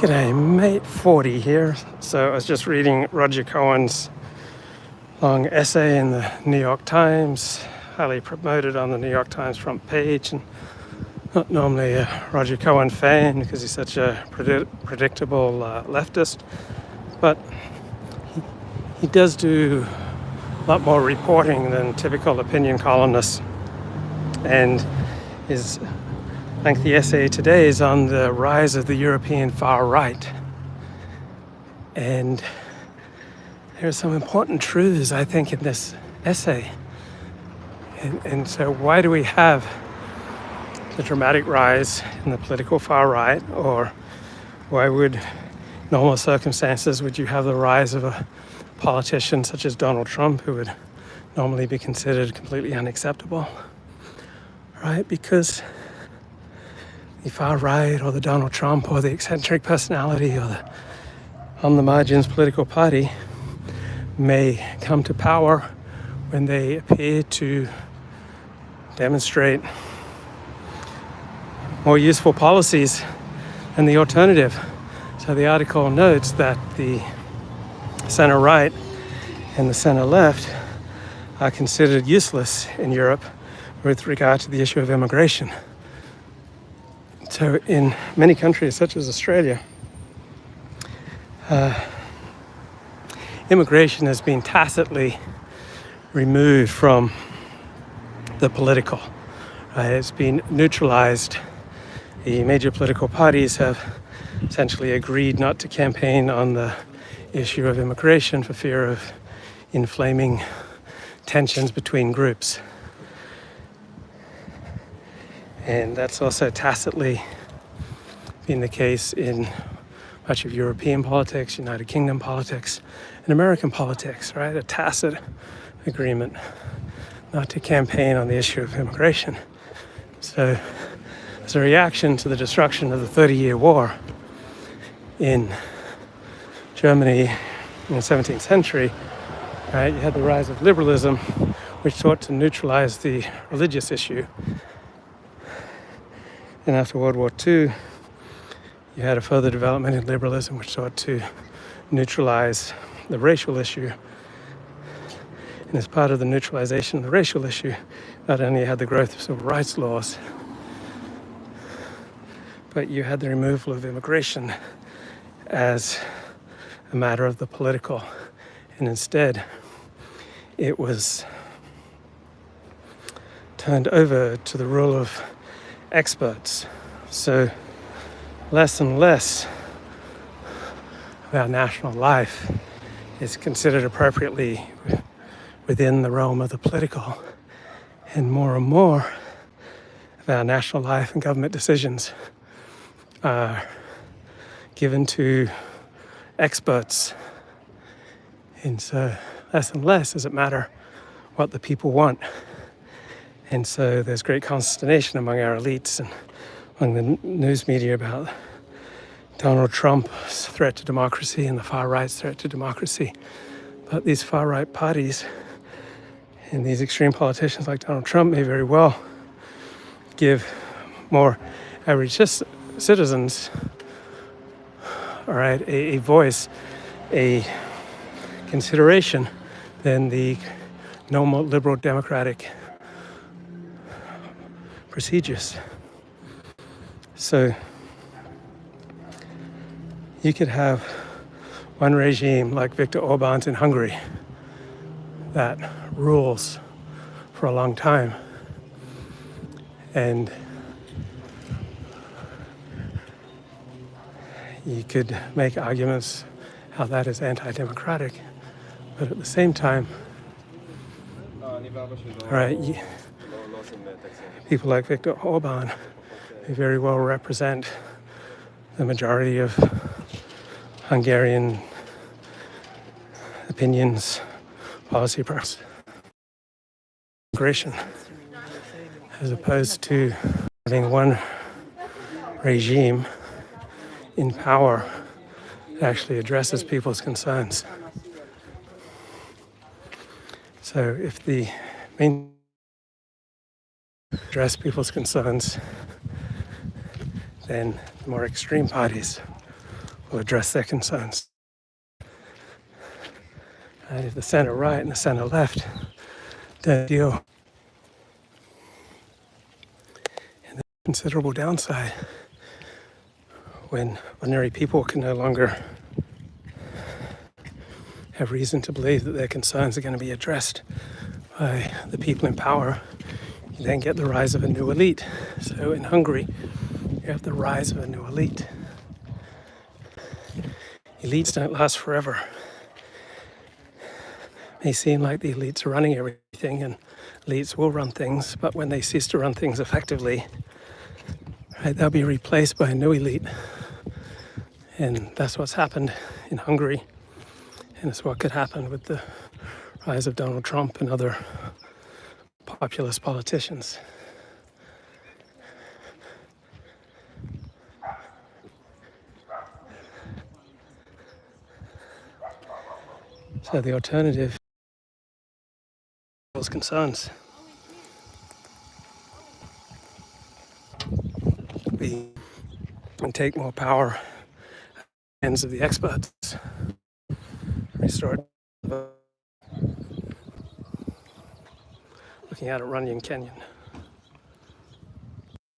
G'day, mate 40 here. So I was just reading Roger Cohen's long essay in the New York Times, highly promoted on the New York Times front page. And not normally a Roger Cohen fan because he's such a predictable leftist, but he does do a lot more reporting than typical opinion columnists. And his lengthy essay today is on the rise of the European far right. And there are some important truths, I think, in this essay. And so why do we have the dramatic rise in the political far right? Or why would, in normal circumstances, would you have the rise of a politician such as Donald Trump, who would normally be considered completely unacceptable? Right? Because the far right or the Donald Trump or the eccentric personality or the on the margins political party may come to power when they appear to demonstrate more useful policies than the alternative. So the article notes that the center right and the center left are considered useless in Europe with regard to the issue of immigration. So in many countries, such as Australia, immigration has been tacitly removed from the political. It's been neutralized. The major political parties have essentially agreed not to campaign on the issue of immigration for fear of inflaming tensions between groups. And that's also tacitly been the case in much of European politics, United Kingdom politics, and American politics, right? A tacit agreement not to campaign on the issue of immigration. So, as a reaction to the destruction of the 30-year war in Germany in the 17th century, right, you had the rise of liberalism, which sought to neutralize the religious issue. And after World War II, you had a further development in liberalism which sought to neutralize the racial issue. And as part of the neutralization of the racial issue, not only had the growth of civil rights laws, but you had the removal of immigration as a matter of the political. And instead, it was turned over to the rule of experts. So less and less of our national life is considered appropriately within the realm of the political, and more of our national life and government decisions are given to experts. And so less and less does it matter what the people want. And so there's great consternation among our elites and among the news media about Donald Trump's threat to democracy and the far right's threat to democracy. But these far right parties and these extreme politicians like Donald Trump may very well give more average citizens, all right, a voice, a consideration than the normal liberal democratic procedures. So you could have one regime like Viktor Orban's in Hungary that rules for a long time, and you could make arguments how that is anti-democratic, but at the same time, all right, people like Viktor Orban may very well represent the majority of Hungarian opinions, policy purpose, migration, as opposed to having one regime in power that actually addresses people's concerns. So if the main address people's concerns, then the more extreme parties will address their concerns. And if the center right and the center left don't deal, and the considerable downside when ordinary people can no longer have reason to believe that their concerns are going to be addressed by the people in power, you then get the rise of a new elite. So in Hungary, you have the rise of a new elite. Elites don't last forever. It may seem like the elites are running everything, and elites will run things, but when they cease to run things effectively, right, they'll be replaced by a new elite. And that's what's happened in Hungary, and it's what could happen with the rise of Donald Trump and other populist politicians. So the alternative is concerns. We can take more power at the hands of the experts. Restore it. Looking out at Runyon Canyon.